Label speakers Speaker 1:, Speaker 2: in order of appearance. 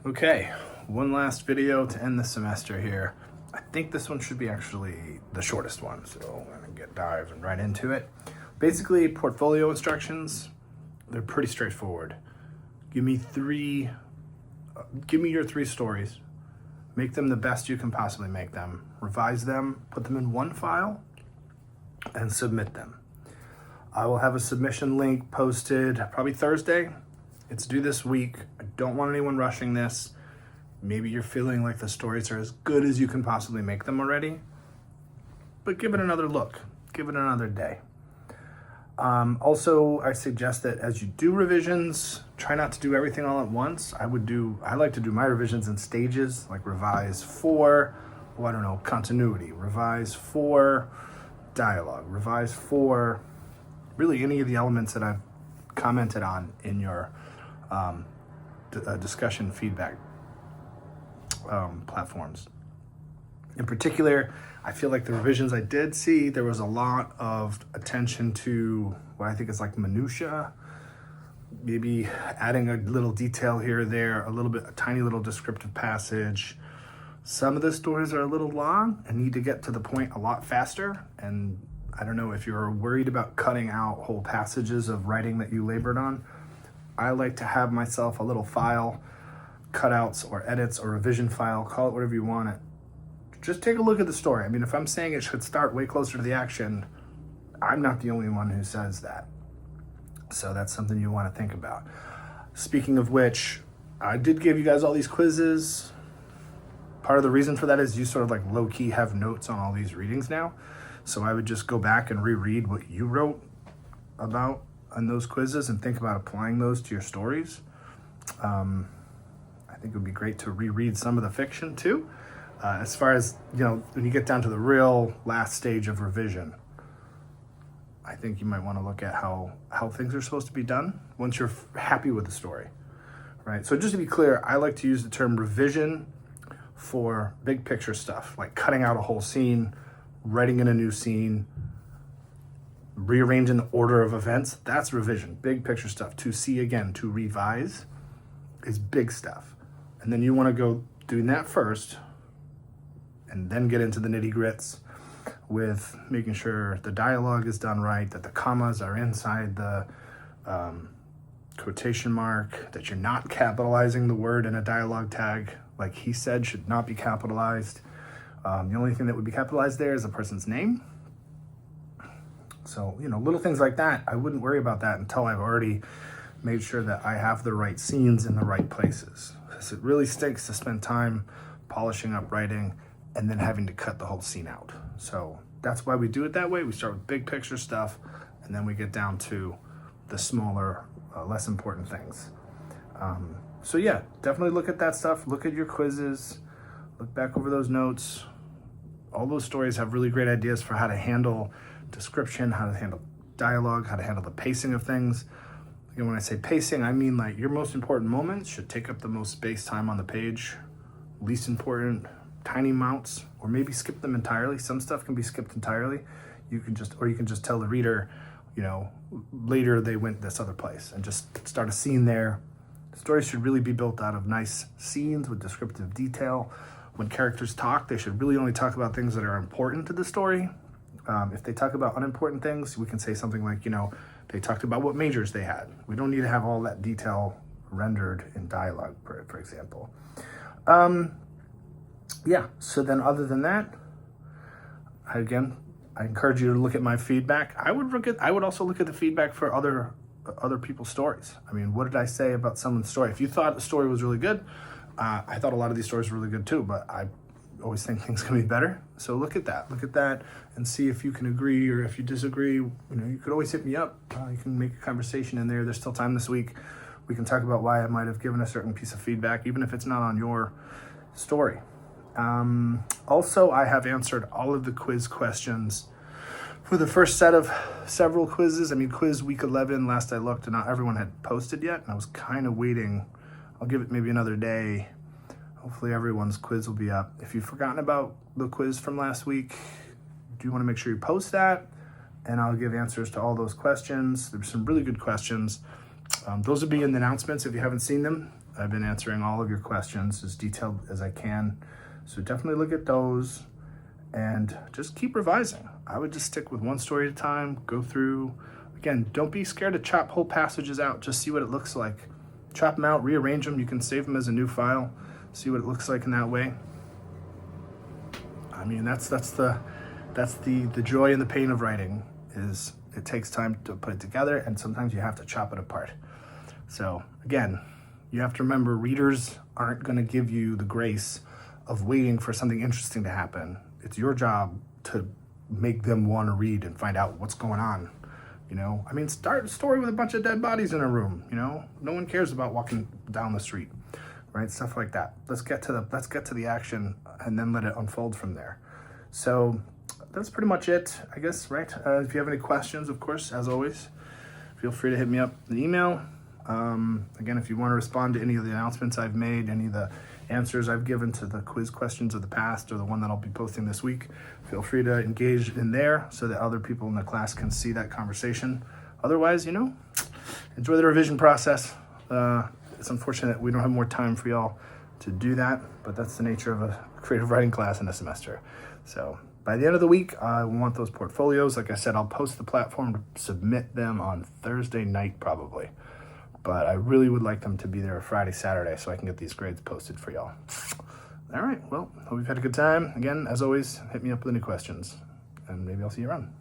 Speaker 1: Okay, one last video to end the semester here. I think this one should be actually the shortest one, so I'm gonna diving right into it. Basically, portfolio instructions, they're pretty straightforward. Give me your three stories. Make them the best you can possibly make them. Revise them, put them in one file, and submit them. I will have a submission link posted probably Thursday. It's due this week. I don't want anyone rushing this. Maybe you're feeling like the stories are as good as you can possibly make them already, but give it another look. Give it another day. Also, I suggest that as you do revisions, try not to do everything all at once. I like to do my revisions in stages, like revise for, continuity, revise for dialogue, revise for really any of the elements that I've commented on in your discussion feedback platforms. In particular, I feel like the revisions I did see, there was a lot of attention to what I think is like minutia, maybe adding a little detail here or there, a tiny little descriptive passage. Some of the stories are a little long and need to get to the point a lot faster. And I don't know if you're worried about cutting out whole passages of writing that you labored on. I like to have myself a little file, cutouts or edits or revision file, call it whatever you want it. Just take a look at the story. I mean, if I'm saying it should start way closer to the action, I'm not the only one who says that. So that's something you want to think about. Speaking of which, I did give you guys all these quizzes. Part of the reason for that is you sort of like low-key have notes on all these readings now. So I would just go back and reread what you wrote about on those quizzes and think about applying those to your stories. I think it would be great to reread some of the fiction too. As far as, when you get down to the real last stage of revision, I think you might want to look at how things are supposed to be done once you're happy with the story, right? So just to be clear, I like to use the term revision for big picture stuff, like cutting out a whole scene, writing in a new scene, rearranging the order of events. That's revision, big picture stuff. To see again, to revise is big stuff. And then you want to go doing that first and then get into the nitty grits with making sure the dialogue is done right, that the commas are inside the quotation mark, that you're not capitalizing the word in a dialogue tag, like he said should not be capitalized. The only thing that would be capitalized there is the person's name. So, little things like that, I wouldn't worry about that until I've already made sure that I have the right scenes in the right places. Because it really stinks to spend time polishing up writing and then having to cut the whole scene out. So that's why we do it that way. We start with big picture stuff, and then we get down to the smaller, less important things. So yeah, definitely look at that stuff. Look at your quizzes, look back over those notes. All those stories have really great ideas for how to handle description, how to handle dialogue, how to handle the pacing of things. Again, when I say pacing, I mean like your most important moments should take up the most space time on the page. Least important, tiny amounts, or maybe skip them entirely. Some stuff can be skipped entirely. You can just tell the reader, later they went this other place and just start a scene there. The story should really be built out of nice scenes with descriptive detail. When characters talk, they should really only talk about things that are important to the story. If they talk about unimportant things, we can say something like, they talked about what majors they had. We don't need to have all that detail rendered in dialogue, for example. Yeah, so then other than that, I encourage you to look at my feedback. I would also look at the feedback for other people's stories. I mean, what did I say about someone's story? If you thought the story was really good, I thought a lot of these stories were really good too, but I always think things can be better. So look at that and see if you can agree, or if you disagree, you could always hit me up. You can make a conversation in there. There's still time this week. We can talk about why I might have given a certain piece of feedback, even if it's not on your story. Also, I have answered all of the quiz questions for the first set of several quizzes. I mean, quiz week 11, last I looked, not everyone had posted yet, and I was kind of waiting. I'll give it maybe another day. Hopefully everyone's quiz will be up. If you've forgotten about the quiz from last week, do you want to make sure you post that? And I'll give answers to all those questions. There's some really good questions. Those will be in the announcements if you haven't seen them. I've been answering all of your questions as detailed as I can. So definitely look at those and just keep revising. I would just stick with one story at a time, go through. Again, don't be scared to chop whole passages out. Just see what it looks like. Chop them out, rearrange them. You can save them as a new file. See what it looks like in that way. I mean, that's the joy and the pain of writing, is it takes time to put it together, and sometimes you have to chop it apart. So again, you have to remember, readers aren't going to give you the grace of waiting for something interesting to happen. It's your job to make them want to read and find out what's going on. You know, I mean, start a story with a bunch of dead bodies in a room. You know, no one cares about walking down the street, right? Stuff like that. Let's get to the action, and then let it unfold from there. So that's pretty much it, I guess, right? If you have any questions, of course, as always, feel free to hit me up in email. Again, if you want to respond to any of the announcements I've made, any of the answers I've given to the quiz questions of the past, or the one that I'll be posting this week, feel free to engage in there so that other people in the class can see that conversation. Otherwise, you know, enjoy the revision process. It's unfortunate we don't have more time for y'all to do that, but that's the nature of a creative writing class in a semester. So by the end of the week, I want those portfolios. Like I said, I'll post the platform to submit them on Thursday night probably. But I really would like them to be there Friday, Saturday, so I can get these grades posted for y'all. All right, well, hope you've had a good time. Again, as always, hit me up with any questions, and maybe I'll see you around.